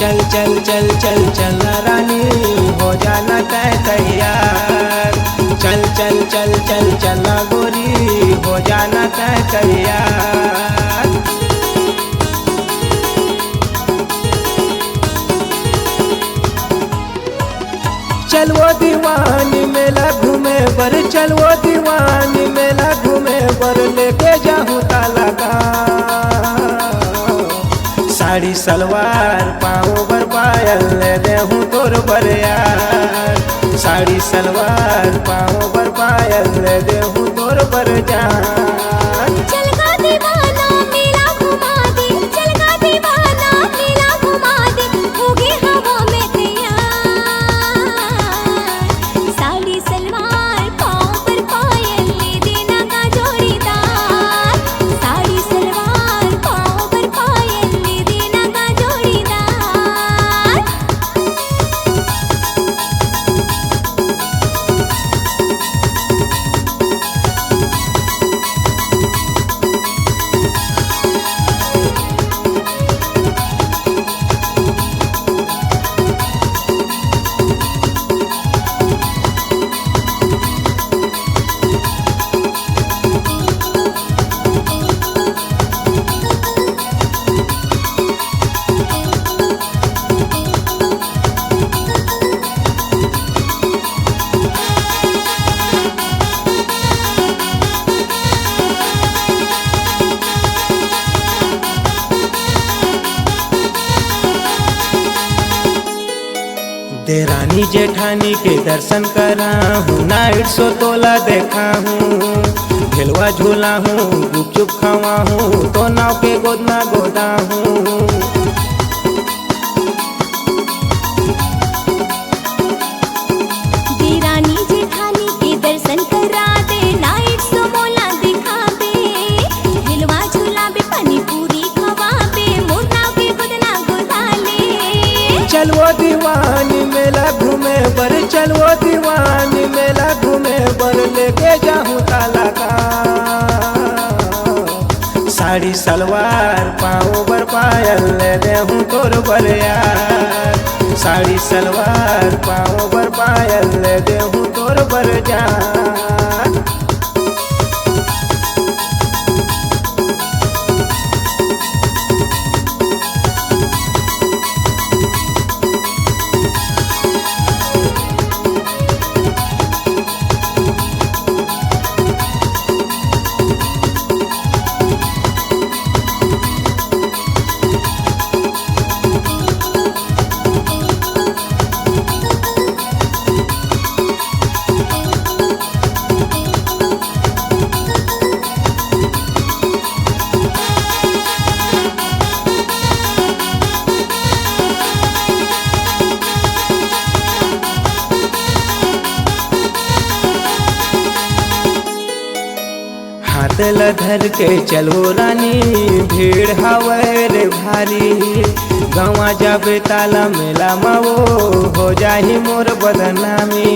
चल चल चल चल चल रानी हो जाना तैयार। चल चल चल चल चल गोरी हो जाना तैयार। चल वो दीवानी मेला घूमे बर, चल वो दीवानी मेला घूमे बर, लेके जाऊँ ताला का साड़ी सलवार पाँव बर पायल ले देहूँ तोर बर यार। साड़ी सलवार पाँव बर पायल ले देहूँ तोर बर जान। चल गा दीवाना मेला घुमा दे, चल गा दीवाना मेला घुमा दे, होगे हवा में तैयार। साड़ी सलवार पाँव पर पायल ले देना का जोड़ीदार। साड़ी सलवार पाँव पर पायल ले देना का जोड़ीदार। देरानी जेठानी के दर्शन करा हूँ, नाइट शो तोला देखा हूँ, झेलवा झूला हूँ, गुपचुप खावा हूँ, तो नाव के गोदना गोदा हूँ। देरानी जेठानी के दर्शन करा दे, नाइट शो मोला दिखा दे, झुलवा झूला बे पानी पूरी खवा बे, मोर नाव के गोदना गोदा ले। चल वो दीवानी मेला घूमे बर, चल वो दीवानी मेला घूमे बर, लेके जाऊँ ताला का साड़ी सलवार पाँव बर पायल ले देहूँ तोर बर यार। साड़ी सलवार पाँव बर पायल ले देहूँ तोर बर जान। हाथ लधर के चलो रानी भीड़ हवे रे भारी, गवा जाबे ताला मेला मावो हो जाही मोर बदनामी।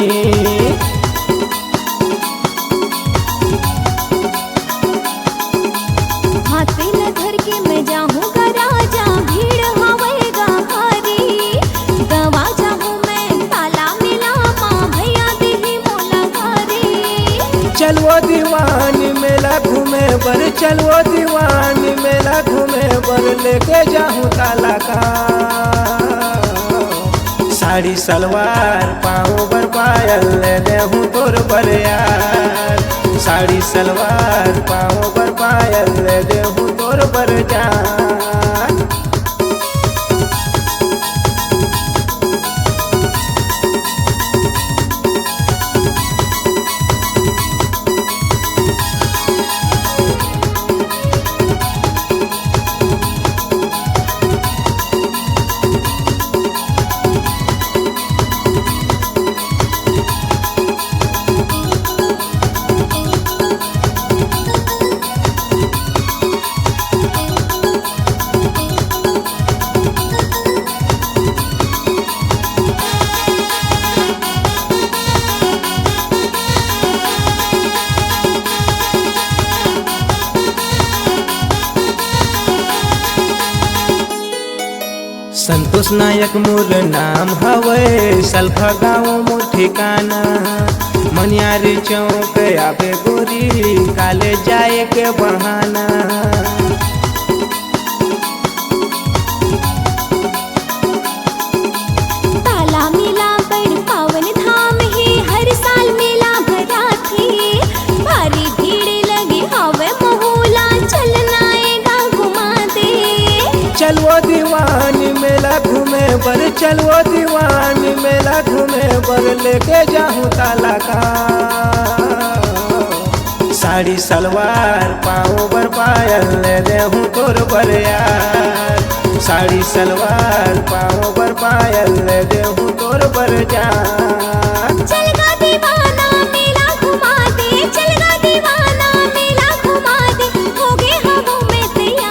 हाथ पे न धर के मैं जाऊँगा राजा, भीड़ हवेगा भारी, गवा जाऊँ मैं ताला मेला माँ भैया दिही मोला घरे। चल वो दीवानी मेला घूमे बर, चल वो दीवानी मेला घूमे बर, लेके जाऊँ ताला का साड़ी सलवार पाँव बर पायल ले देहूँ तोर बर यार। साड़ी सलवार पाँव बर पायल ले देहूँ तोर बर जान। संतोष नायक मोर नाम हवे सल्फा गाँव मोर ठिकाना मनियारी चौक आवे गोरी काले जाए के बहाना ताला मेला बड़ पावन धाम है हर साल मेला भरा थी भारी भीड़ लगी हवे महोला चलना आएगा घुमा दे चलवो दीवानी मेला घूमे बर चलवो दीवानी मेला घूमे बर लेके जाऊं ताला का साड़ी सलवार पाँव बर पायल ले देहूं तोर बर यार साड़ी सलवार पाँव बर पायल ले देहूं तोर बर जान चलगा दीवाना मेला घुमा दे चलगा दीवाना मेला घुमा दे हो गए हवों में तैयार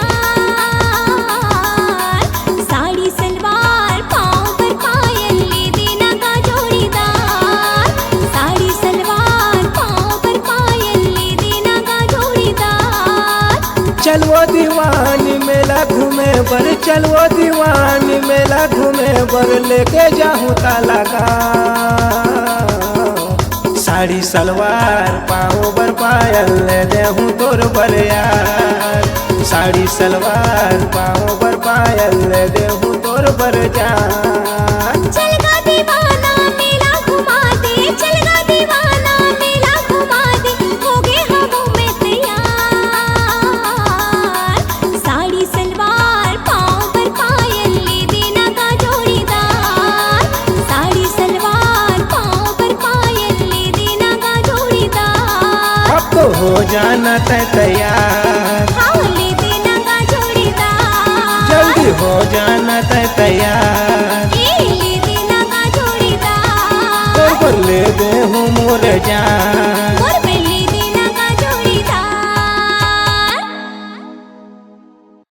साड़ी सलवार पाँव पर पायल ले देना का जोड़ीदार साड़ी सलवार पाँव पर पायल ले देना का जोड़ीदार चलवो दीवानी मेला घूमे बर चलवो दीवानी मेला घूमे बर लेके जाऊं ताला का साड़ी सलवार पाँव बर पायल ले देहूं तोर बर यार साड़ी सलवार पाँव बर पायल ले देहूं तोर बर जान चलगा दीवाना मेला घुमा दे चलगा दीवाना मेला घुमा दे हो गए हवों में तैयार साड़ी सलवार पाँव पर पायल ले देना का जोड़ीदार साड़ी सलवार पाँव पर पायल ले देना का जोड़ीदार अब तो हो जाना तैयार हाँ ले देना का जोड़ीदार जल्दी हो जाना तैयार ले देना का जोड़ीदार तोर पर ले देहूं मोर जान